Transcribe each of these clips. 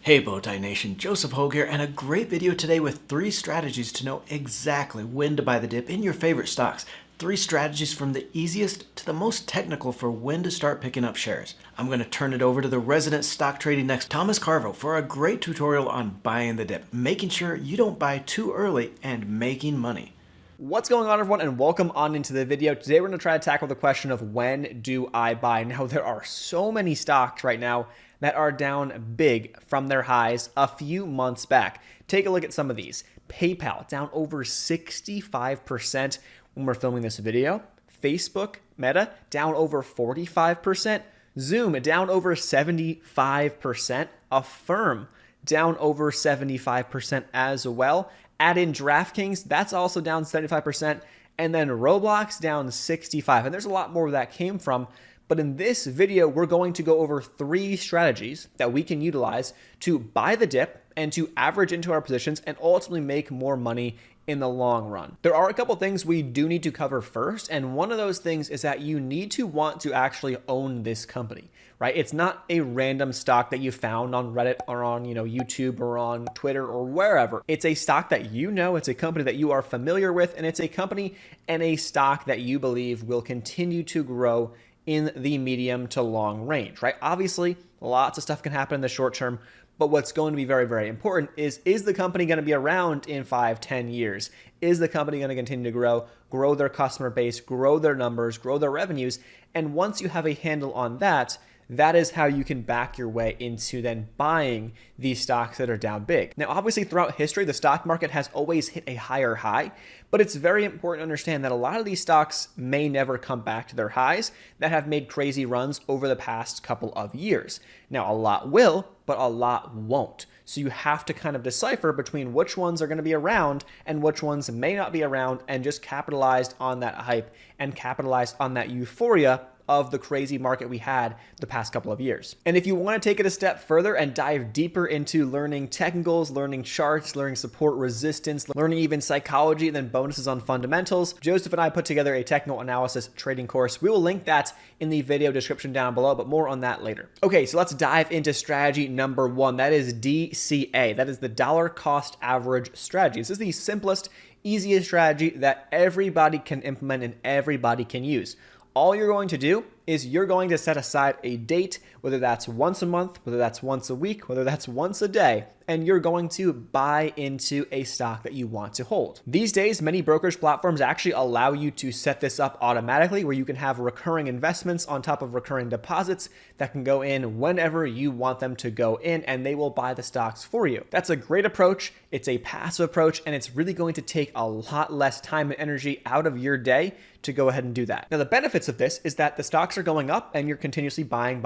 Hey Bowtie Nation, Joseph Hogue here, and a great video today with 3 strategies to know exactly when to buy the dip in your favorite stocks. 3 strategies from the easiest to the most technical for when to start picking up shares. I'm going to turn it over to the resident stock trading next, Thomas Carvo, for a great tutorial on buying the dip, making sure you don't buy too early and making money. What's going on, everyone, and welcome on into the video. Today we're going to try to tackle the question of when do I buy. Now, there are so many stocks right now that are down big from their highs a few months back. Take a look at some of these. PayPal down over 65% when we're filming this video. Facebook, Meta, down over 45%. Zoom down over 75%. Affirm down over 75% as well. Add in DraftKings, that's also down 75%. And then Roblox down 65%. And there's a lot more where that came from. But in this video, we're going to go over 3 strategies that we can utilize to buy the dip and to average into our positions and ultimately make more money in the long run. There are a couple things we do need to cover first, and one of those things is that you need to want to actually own this company, right? It's not a random stock that you found on Reddit or on, YouTube or on Twitter or wherever. It's a stock that you know, it's a company that you are familiar with, and it's a company and a stock that you believe will continue to grow in the medium to long range, right? Obviously, lots of stuff can happen in the short term, but what's going to be very, very important is the company going to be around in 5-10 years? Is the company going to continue to grow their customer base, grow their numbers, grow their revenues? And once you have a handle on that, that is how you can back your way into then buying these stocks that are down big. Now, obviously, throughout history, the stock market has always hit a higher high, but it's very important to understand that a lot of these stocks may never come back to their highs that have made crazy runs over the past couple of years. Now, a lot will, but a lot won't. So you have to kind of decipher between which ones are going to be around and which ones may not be around, and just capitalized on that hype and capitalized on that euphoria of the crazy market we had the past couple of years. And if you want to take it a step further and dive deeper into learning technicals, learning charts, learning support resistance, learning even psychology, and then bonuses on fundamentals, Joseph and I put together a technical analysis trading course. We will link that in the video description down below, but more on that later. Okay, so let's dive into strategy number 1. That is DCA. That is the dollar cost average strategy. This is the simplest, easiest strategy that everybody can implement and everybody can use. All you're going to do is you're going to set aside a date, whether that's once a month, whether that's once a week, whether that's once a day, and you're going to buy into a stock that you want to hold. These days, many brokerage platforms actually allow you to set this up automatically, where you can have recurring investments on top of recurring deposits that can go in whenever you want them to go in, and they will buy the stocks for you. That's a great approach. It's a passive approach, and it's really going to take a lot less time and energy out of your day to go ahead and do that. Now, the benefits of this is that the stocks are going up and you're continuously buying.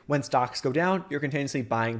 When stocks go down, you're continuously buying.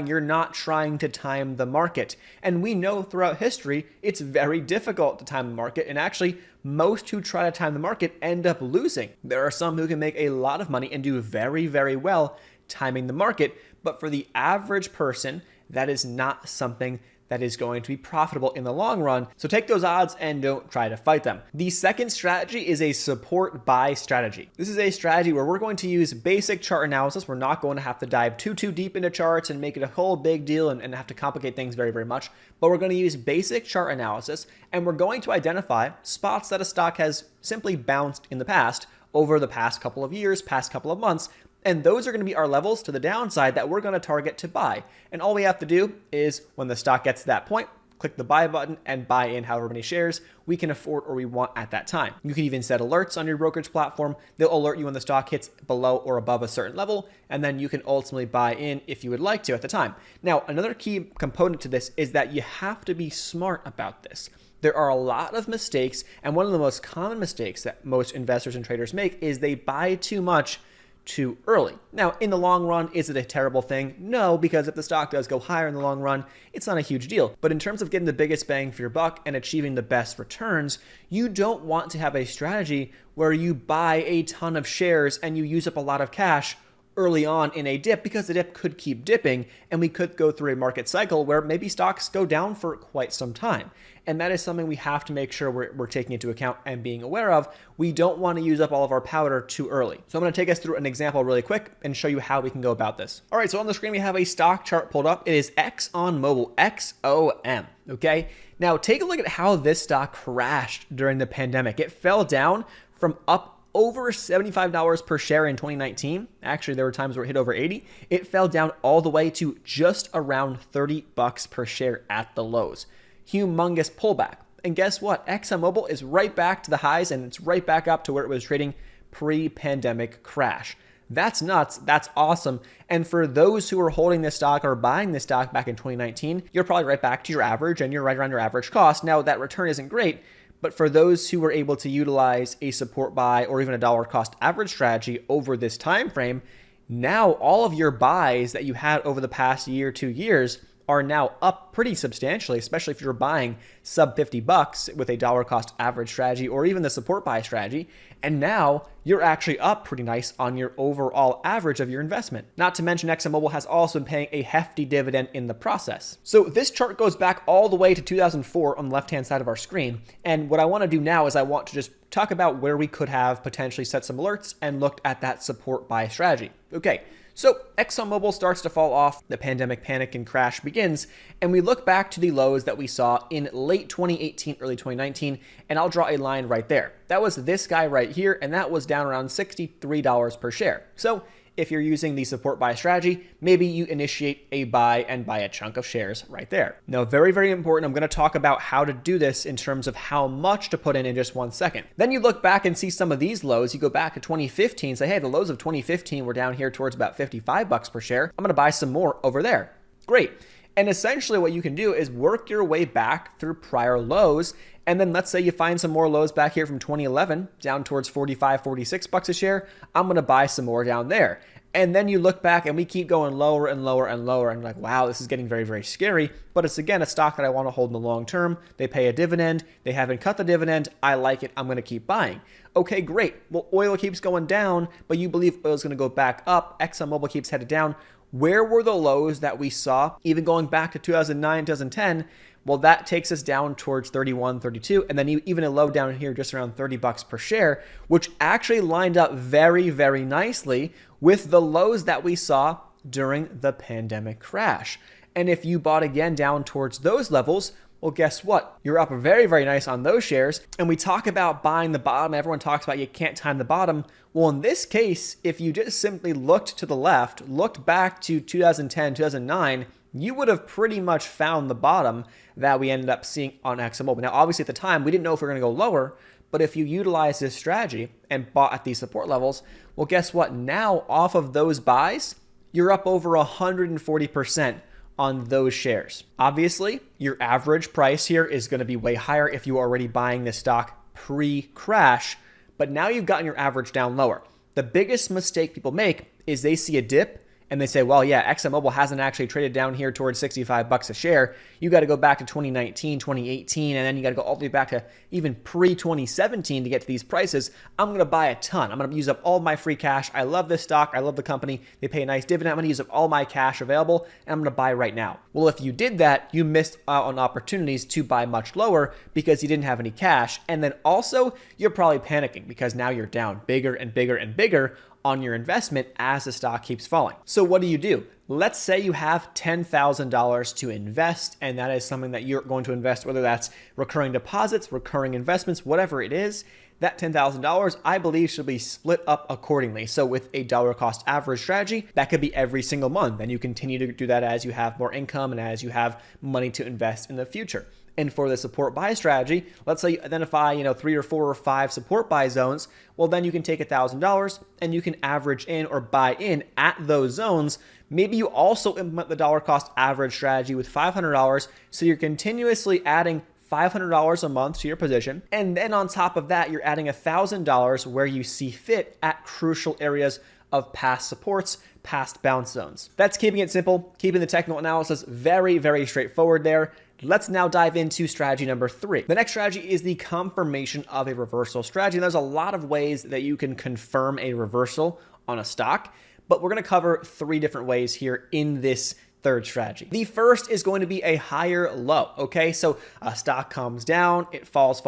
You're not trying to time the market. And we know throughout history, it's very difficult to time the market. And actually, most who try to time the market end up losing. There are some who can make a lot of money and do very, very well timing the market. But for the average person, that is not something that is going to be profitable in the long run. So take those odds and don't try to fight them. The second strategy is a support buy strategy. This is a strategy where we're going to use basic chart analysis. We're not going to have to dive too deep into charts and make it a whole big deal and have to complicate things very, very much. But we're going to use basic chart analysis, and we're going to identify spots that a stock has simply bounced in the past over the past couple of years, past couple of months. And those are going to be our levels to the downside that we're going to target to buy. And all we have to do is, when the stock gets to that point, click the buy button and buy in however many shares we can afford or we want at that time. You can even set alerts on your brokerage platform. They'll alert you when the stock hits below or above a certain level, and then you can ultimately buy in if you would like to at the time. Now, another key component to this is that you have to be smart about this. There are a lot of mistakes, and one of the most common mistakes that most investors and traders make is they buy too much too early. Now, in the long run, is it a terrible thing? No, because if the stock does go higher in the long run, it's not a huge deal. But in terms of getting the biggest bang for your buck and achieving the best returns, you don't want to have a strategy where you buy a ton of shares and you use up a lot of cash early on in a dip, because the dip could keep dipping and we could go through a market cycle where maybe stocks go down for quite some time. And that is something we have to make sure we're taking into account and being aware of. We don't want to use up all of our powder too early. So I'm going to take us through an example really quick and show you how we can go about this. All right, so on the screen we have a stock chart pulled up. It is ExxonMobil, XOM, okay? Now take a look at how this stock crashed during the pandemic. It fell down from up over $75 per share in 2019. Actually, there were times where it hit over 80. It fell down all the way to just around 30 bucks per share at the lows. Humongous pullback. And guess what? ExxonMobil is right back to the highs, and it's right back up to where it was trading pre-pandemic crash. That's nuts. That's awesome. And for those who are holding this stock or buying this stock back in 2019, you're probably right back to your average, and you're right around your average cost. Now, that return isn't great, but for those who were able to utilize a support buy or even a dollar cost average strategy over this time frame, now all of your buys that you had over the past year, 2 years, are now up pretty substantially, especially if you're buying sub 50 bucks with a dollar cost average strategy or even the support buy strategy. And now you're actually up pretty nice on your overall average of your investment. Not to mention ExxonMobil has also been paying a hefty dividend in the process. So this chart goes back all the way to 2004 on the left-hand side of our screen. And what I want to do now is I want to just talk about where we could have potentially set some alerts and looked at that support buy strategy. Okay. So ExxonMobil starts to fall off, the pandemic panic and crash begins, and we look back to the lows that we saw in late 2018, early 2019, and I'll draw a line right there. That was this guy right here, and that was down around $63 per share. So if you're using the support buy strategy, maybe you initiate a buy and buy a chunk of shares right there. Now, very, very important. I'm going to talk about how to do this in terms of how much to put in just 1 second. Then you look back and see some of these lows. You go back to 2015, say, hey, the lows of 2015 were down here towards about 55 bucks per share. I'm going to buy some more over there. Great. And essentially what you can do is work your way back through prior lows. And then let's say you find some more lows back here from 2011 down towards 45, 46 bucks a share. I'm going to buy some more down there. And then you look back and we keep going lower and lower and lower. And like, wow, this is getting very, very scary. But it's, again, a stock that I want to hold in the long term. They pay a dividend. They haven't cut the dividend. I like it. I'm going to keep buying. Okay, great. Well, oil keeps going down, but you believe oil is going to go back up. ExxonMobil keeps headed down. Where were the lows that we saw even going back to 2009, 2010? Well, that takes us down towards 31, 32, and then even a low down here just around 30 bucks per share, which actually lined up very, very nicely with the lows that we saw during the pandemic crash. And if you bought again down towards those levels, well, guess what? You're up very, very nice on those shares. And we talk about buying the bottom. Everyone talks about you can't time the bottom. Well, in this case, if you just simply looked to the left, looked back to 2010, 2009, you would have pretty much found the bottom that we ended up seeing on ExxonMobil. Now, obviously at the time, we didn't know if we were going to go lower, but if you utilize this strategy and bought at these support levels, well, guess what? Now, off of those buys, you're up over 140% on those shares. Obviously, your average price here is going to be way higher if you were already buying this stock pre-crash, but now you've gotten your average down lower. The biggest mistake people make is they see a dip and they say, well, yeah, ExxonMobil hasn't actually traded down here towards 65 bucks a share. You got to go back to 2019, 2018, and then you got to go all the way back to even pre-2017 to get to these prices. I'm going to buy a ton. I'm going to use up all my free cash. I love this stock. I love the company. They pay a nice dividend. I'm going to use up all my cash available, and I'm going to buy right now. Well, if you did that, you missed out on opportunities to buy much lower because you didn't have any cash. And then also, you're probably panicking because now you're down bigger and bigger and bigger on your investment as the stock keeps falling. So what do? Let's say you have $10,000 to invest, and that is something that you're going to invest, whether that's recurring deposits, recurring investments, whatever it is. That $10,000, I believe, should be split up accordingly. So with a dollar cost average strategy, that could be every single month. And you continue to do that as you have more income and as you have money to invest in the future. And for the support buy strategy, let's say you identify, 3 or 4 or 5 support buy zones. Well, then you can take $1,000 and you can average in or buy in at those zones. Maybe you also implement the dollar cost average strategy with $500. So you're continuously adding $500 a month to your position. And then on top of that, you're adding $1,000 where you see fit at crucial areas of past supports, past bounce zones. That's keeping it simple, keeping the technical analysis very, very straightforward there. Let's now dive into strategy number 3. The next strategy is the confirmation of a reversal strategy. There's a lot of ways that you can confirm a reversal on a stock, but we're going to cover 3 different ways here in this third strategy. The first is going to be a higher low, okay? So a stock comes down, it falls,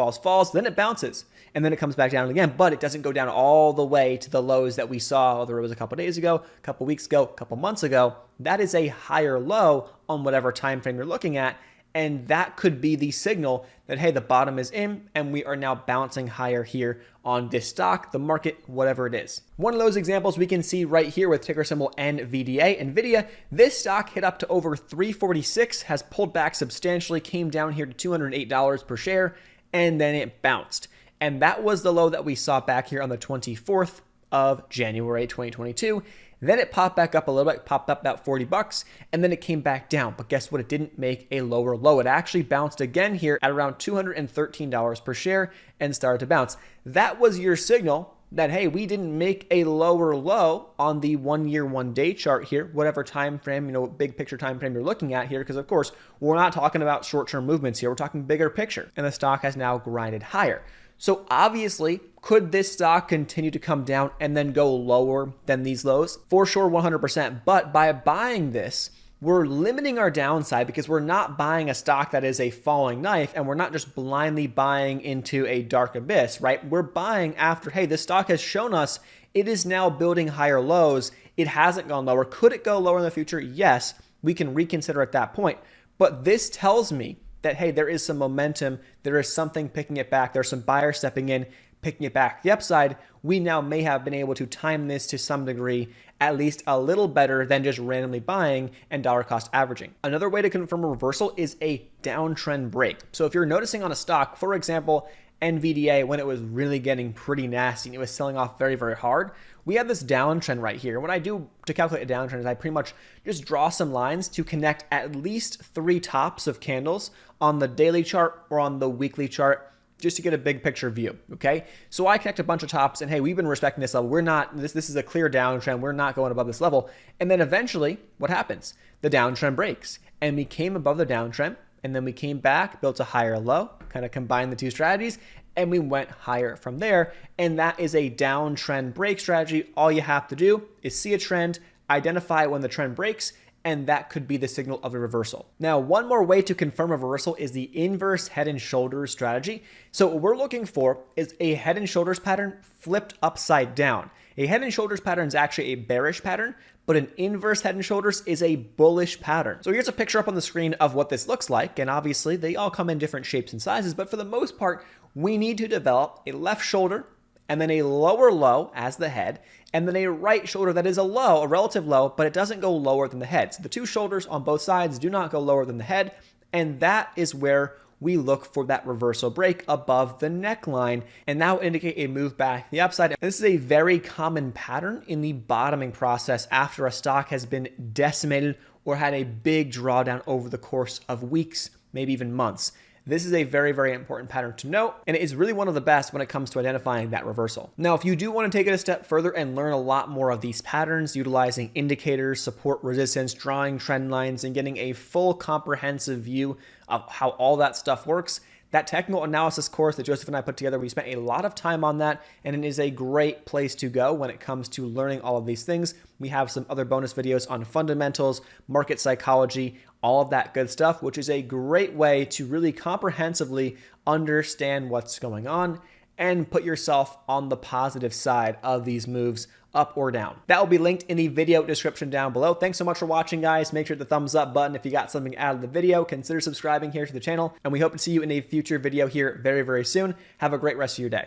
then it bounces, and then it comes back down again, but it doesn't go down all the way to the lows that we saw, whether it was a couple days ago, a couple weeks ago, a couple months ago. That is a higher low on whatever time frame you're looking at, and that could be the signal that, hey, the bottom is in and we are now bouncing higher here on this stock, the market, whatever it is. One of those examples we can see right here with ticker symbol NVDA. NVIDIA, this stock hit up to over 346, has pulled back substantially, came down here to $208 per share, and then it bounced. And that was the low that we saw back here on the 24th of January 2022. Then it popped back up a little bit, popped up about $40, and then it came back down. But guess what? It didn't make a lower low. It actually bounced again here at around $213 per share and started to bounce. That was your signal that, hey, we didn't make a lower low on the 1 year, 1 day chart here, whatever time frame, big picture time frame you're looking at here, because of course, we're not talking about short-term movements here. We're talking bigger picture, and the stock has now grinded higher. So obviously, could this stock continue to come down and then go lower than these lows? For sure, 100%. But by buying this, we're limiting our downside because we're not buying a stock that is a falling knife, and we're not just blindly buying into a dark abyss, right? We're buying after, hey, this stock has shown us it is now building higher lows. It hasn't gone lower. Could it go lower in the future? Yes, we can reconsider at that point. But this tells me that, hey, there is some momentum, there is something picking it back, there's some buyers stepping in, picking it back. The upside, we now may have been able to time this to some degree, at least a little better than just randomly buying and dollar cost averaging. Another way to confirm a reversal is a downtrend break. So if you're noticing on a stock, for example, NVDA, when it was really getting pretty nasty and it was selling off very, very hard, we have this downtrend right here. What I do to calculate a downtrend is I pretty much just draw some lines to connect at least 3 tops of candles on the daily chart or on the weekly chart, just to get a big picture view, okay? So I connect a bunch of tops and, hey, we've been respecting this level. We're not, this is a clear downtrend. We're not going above this level. And then eventually, what happens? The downtrend breaks, and we came above the downtrend, and then we came back, built a higher low, kind of combined the 2 strategies, and we went higher from there. And that is a downtrend break strategy. All you have to do is see a trend, identify when the trend breaks, and that could be the signal of a reversal. Now, one more way to confirm a reversal is the inverse head and shoulders strategy. So what we're looking for is a head and shoulders pattern flipped upside down. A head and shoulders pattern is actually a bearish pattern, but an inverse head and shoulders is a bullish pattern. So here's a picture up on the screen of what this looks like. And obviously they all come in different shapes and sizes, but for the most part, we need to develop a left shoulder and then a lower low as the head, and then a right shoulder that is a low, a relative low, but it doesn't go lower than the head. So the 2 shoulders on both sides do not go lower than the head, and that is where we look for that reversal break above the neckline, and that will indicate a move back the upside. And this is a very common pattern in the bottoming process after a stock has been decimated or had a big drawdown over the course of weeks, maybe even months. This is a very, very important pattern to note, and it is really one of the best when it comes to identifying that reversal. Now, if you do want to take it a step further and learn a lot more of these patterns, utilizing indicators, support, resistance, drawing trend lines, and getting a full comprehensive view of how all that stuff works, that technical analysis course that Joseph and I put together, we spent a lot of time on that, and it is a great place to go when it comes to learning all of these things. We have some other bonus videos on fundamentals, market psychology, all of that good stuff, which is a great way to really comprehensively understand what's going on and put yourself on the positive side of these moves, up or down. That will be linked in the video description down below. Thanks so much for watching, guys. Make sure to hit the thumbs up button if you got something out of the video. Consider subscribing here to the channel, and we hope to see you in a future video here very, very soon. Have a great rest of your day.